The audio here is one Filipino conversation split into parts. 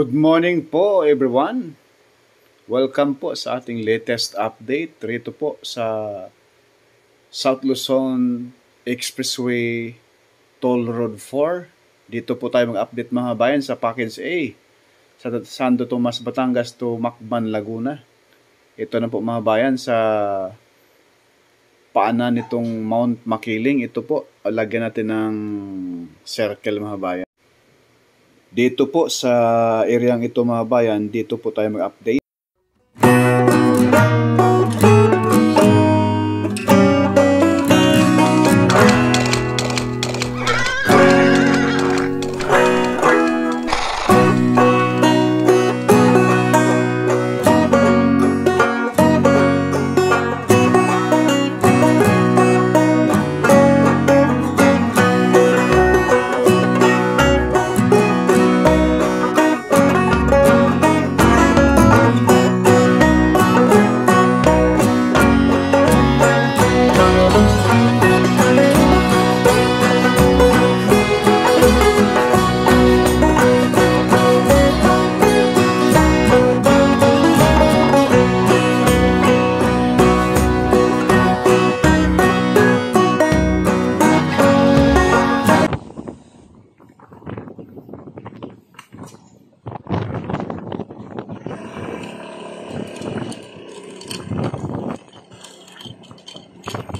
Good morning po everyone. Welcome po sa ating latest update rito po sa South Luzon Expressway Toll Road 4. Dito po tayo mag-update mga bayan sa Package A sa Santo Tomas, Batangas to Macban, Laguna. Ito na po mga bayan sa paanan nitong Mount Makiling. Ito po, lagyan natin ng circle mga bayan. Dito po sa areang ito mga bayan, dito po tayo mag-update.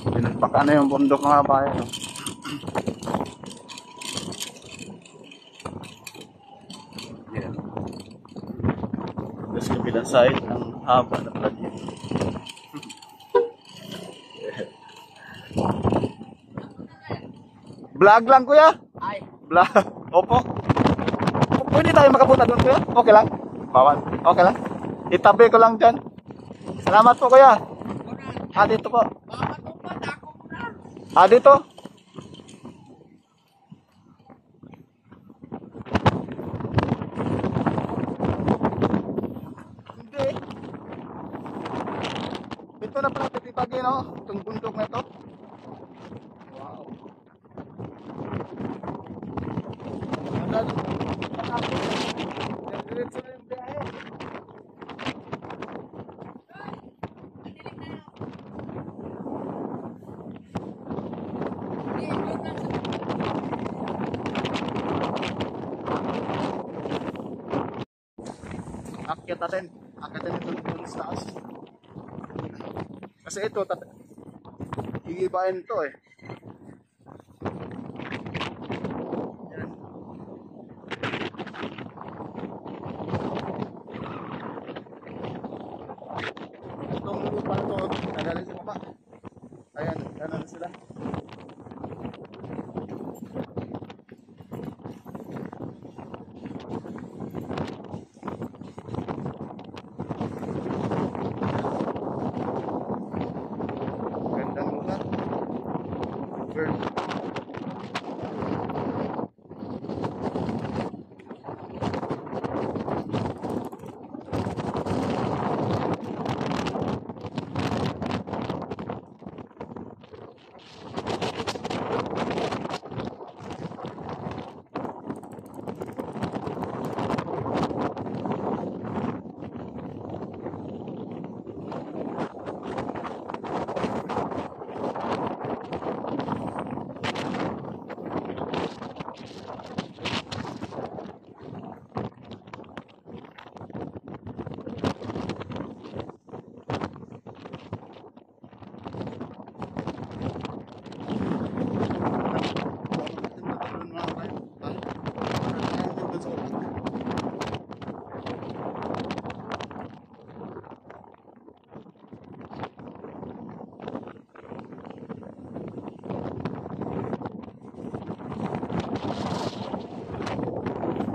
Pinagpaka na yung bundok mga bayan. Yan. Tapos kabilang side, ang haba na pala dito. Vlog lang kuya? Ay. Vlog. Opo. Pwede tayo makapunta doon kuya? Okay lang? Bawal. Okay lang? Itabi ko lang dyan. Salamat po kuya. Dito po. Dito. Hindi. Ito na pala titipagin, no? Itong bundok na ito. Wow. Diretso na yung biyahe. Akyat natin ito dun sa taas. Kasi ito, iibahin ito eh. Yan. Itong lupa na ito, nagaling sa baba. Ayan, ganon sila.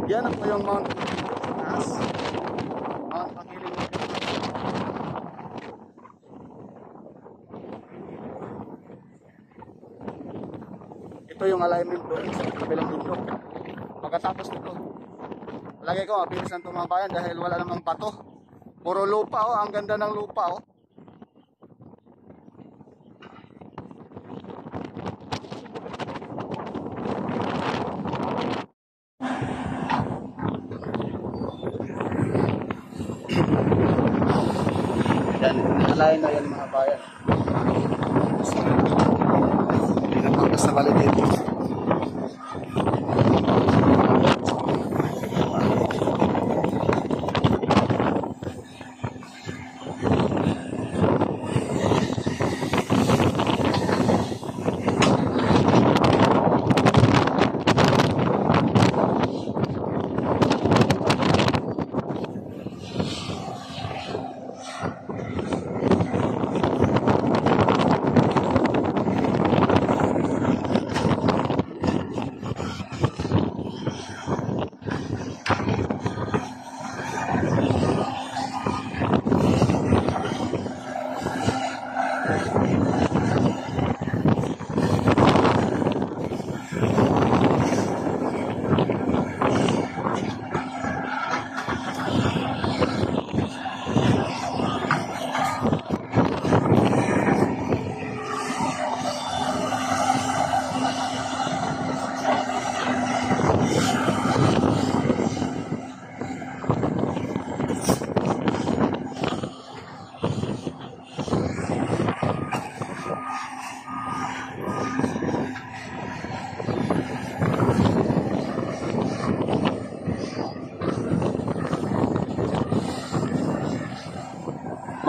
Yan po yung Mount Taas. Mount Makiling. Ito yung alignment doon sa kabilang bundok. Pagkatapos nito, lagay ko mabilis ng tumabayan dahil wala namang bato. Puro lupa oh, ang ganda ng lupa oh. Nakalain na yan mga bayan. Pinapangkas na bali dito.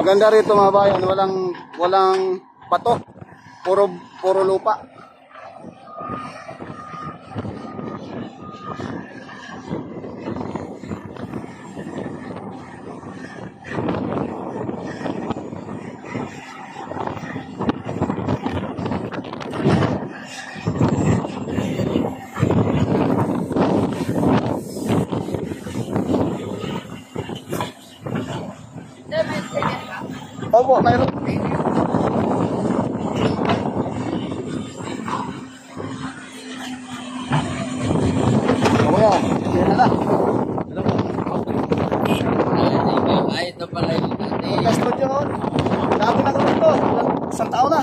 Maganda rito mga bayan, walang bato. Puro lupa. Opo, mayroon. O yan, yan na lang. Ay, ito pala yung dati. Studio noon. Dami na ko dito. Isang taon na.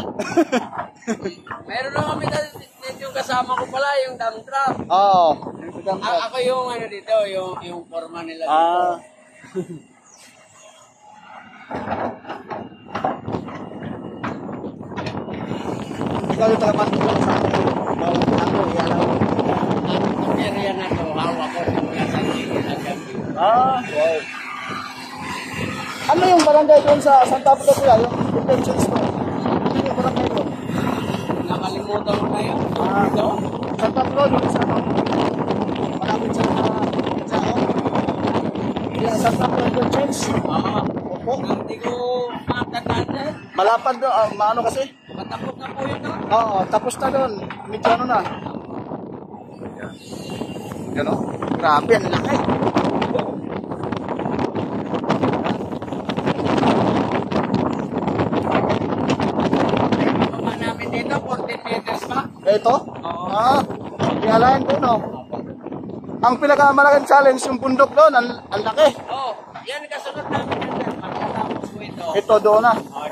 Meron na kami dito yung kasama ko pala, yung dump truck. Oo. Ako yung ano dito, yung forma nila dito. Ah. Ikaw yung talaman ko sa bawang ako, yan ako. Ang area na to, hawak ko simula sa hanggang dito. Ah, wow. Ano yung barangay doon sa Santa Beda kuya? Yung detention store? Ano yung barangay doon? Nakalimutan ko na yun. Ito? Santa Beda doon sa ano? Malapit sa yung Santa Beda detention. Opo. Hindi ko matandaan. Malapad doon, maano kasi? Matapos na po yun. Oo, tapos na doon. Medyo ano na. Yan o. Grabe, ang laki. Baba namin dito, 14 meters pa. Ito? Oo. Pinalayan ko, no? Ang pinakamalaking challenge yung bundok doon, ang laki. Oh, yan kasunod namin yun. Pagkatapos ko ito. Ito doon na. Oh,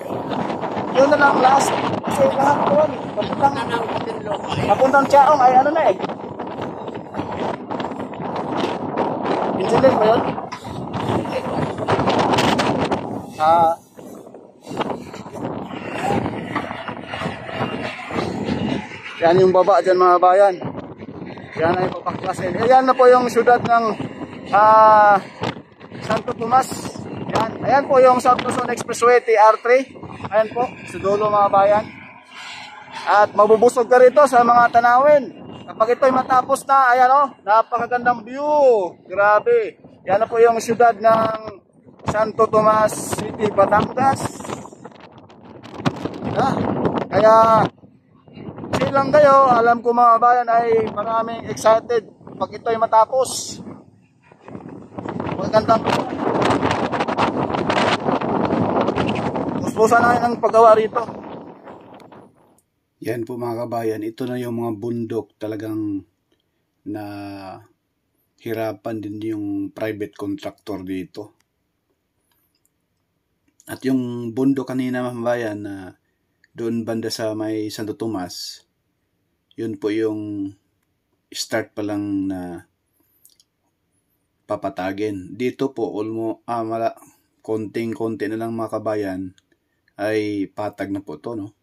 Yun na lang last. Kasi lahat doon. na ng Putinloka. Papuntang Chaong ay ano na eh. Incident ba yun? Yan yung baba dyan mga bayan. Yan ay papaklasin. Ayan na po yung syudad ng Santo Tomas. Yan. Ayan po yung South Luzon Expressway TR3. Ayan po, sa dulo mga bayan. At mabubusog ka rito sa mga tanawin. Kapag ito'y matapos na, ayan o, napakagandang view. Grabe. Yan na po yung syudad ng Santo Tomas City, Batangas. Kaya silang kayo, alam ko mga bayan ay maraming excited pag ito'y matapos. Magandang puspusan na ang paggawa rito. Yan po mga kabayan, ito na yung mga bundok talagang na hirapan din yung private contractor dito. At yung bundok kanina mga kabayan na doon banda sa may Santo Tomas, yun po yung start pa lang na papatagin. Dito po konting-konti na lang mga kabayan, ay patag na po to, no?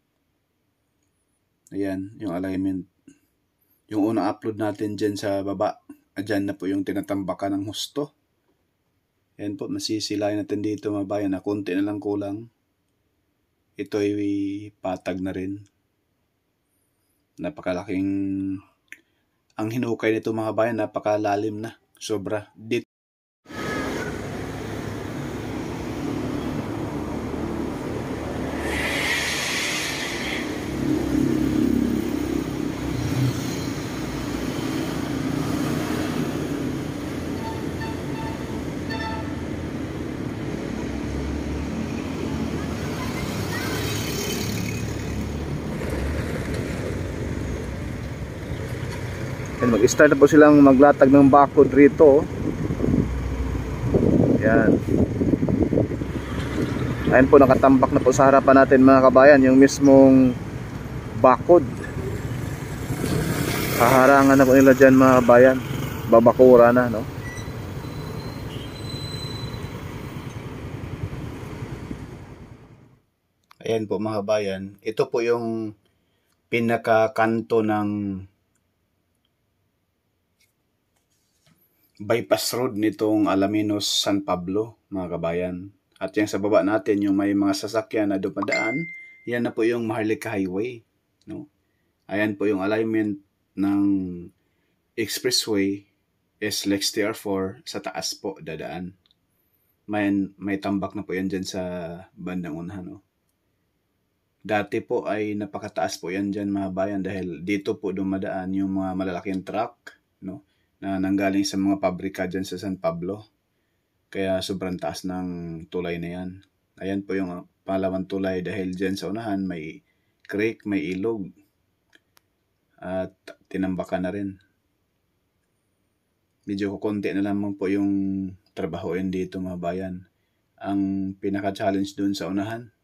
Ayan, yung alignment. Yung unang upload natin dyan sa baba, dyan na po yung tinatambakan ng husto. Ayan po, masisilayan natin dito mga bayan na konti na lang kulang. Ito ay patag na rin. Napakalaking, ang hinukay nito mga bayan, napakalalim na. Sobra. Dito. Mag-start na po silang maglatag ng bakod rito. Yan. Ayan po, nakatambak na po sa harapan natin mga kabayan yung mismong bakod. Haharangan na po nila dyan mga kabayan. Babakura na, no? Ayan po mga kabayan. Ito po yung pinakakanto ng bypass road nitong Alaminos San Pablo mga kabayan. At yung sa baba natin, yung may mga sasakyan na dumadaan, yan na po yung Maharlika Highway, no? Ayan po yung alignment ng expressway SLEX TR4 sa taas po dadaan. May tambak na po yan dyan sa bandang unahan, no? Dati po ay napakataas po yan dyan mga bayan dahil dito po dumadaan yung mga malalaking truck, no, na nanggaling sa mga pabrika dyan sa San Pablo. Kaya sobrang taas ng tulay na yan. Ayan po yung pangalawang tulay dahil dyan sa unahan may creek, may ilog. At tinambakan na rin. Medyo kukunti na lamang po yung trabahoin dito mga bayan. Ang pinaka-challenge doon sa unahan,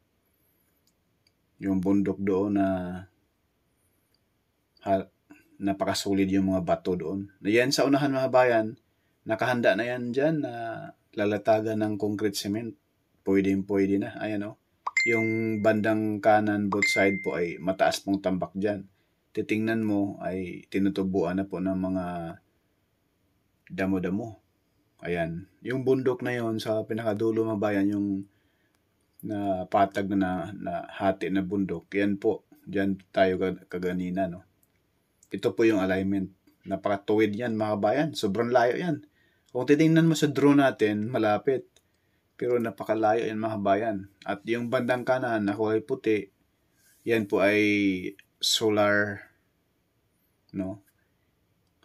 yung bundok doon na napakasulid yung mga bato doon. Yan sa unahan mga bayan, nakahanda na yan dyan na lalatagan ng concrete cement. Pwede na. Ayan o. Yung bandang kanan, both side po ay mataas pong tambak dyan. Titingnan mo ay tinutubuan na po ng mga damo-damo. Ayan. Yung bundok na yon sa pinakadulo mga bayan, yung na patag na hati na bundok. Yan po. Dyan tayo kaganina, no? Ito po yung alignment. Napakatuwid yan mga bayan. Sobrang layo yan. Kung titingnan mo sa drone natin, malapit. Pero napakalayo yan mga bayan. At yung bandang kanan na kulay puti, yan po ay solar, no?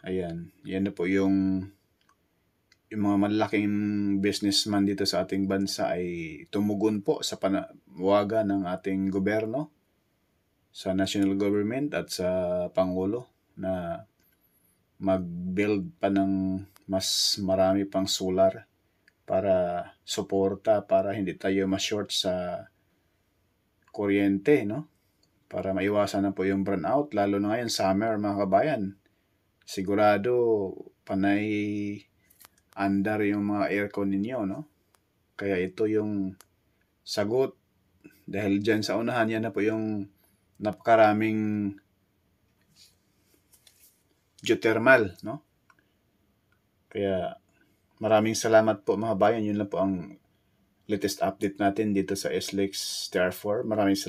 Ayan. Yan na po yung mga malaking businessman dito sa ating bansa ay tumugon po sa panawagan ng ating gobyerno, sa national government at sa Pangulo na mag-build pa ng mas marami pang solar para suporta, para hindi tayo ma-short sa kuryente, no? Para maiwasan na po yung burnout, lalo na ngayon summer mga kabayan. Sigurado panay under yung mga aircon ninyo, no? Kaya ito yung sagot dahil dyan sa unahan, yan na po yung napakaraming geothermal, no? Kaya maraming salamat po mga bayan. Yun lang po ang latest update natin dito sa SLEX TR4. Maraming salamat.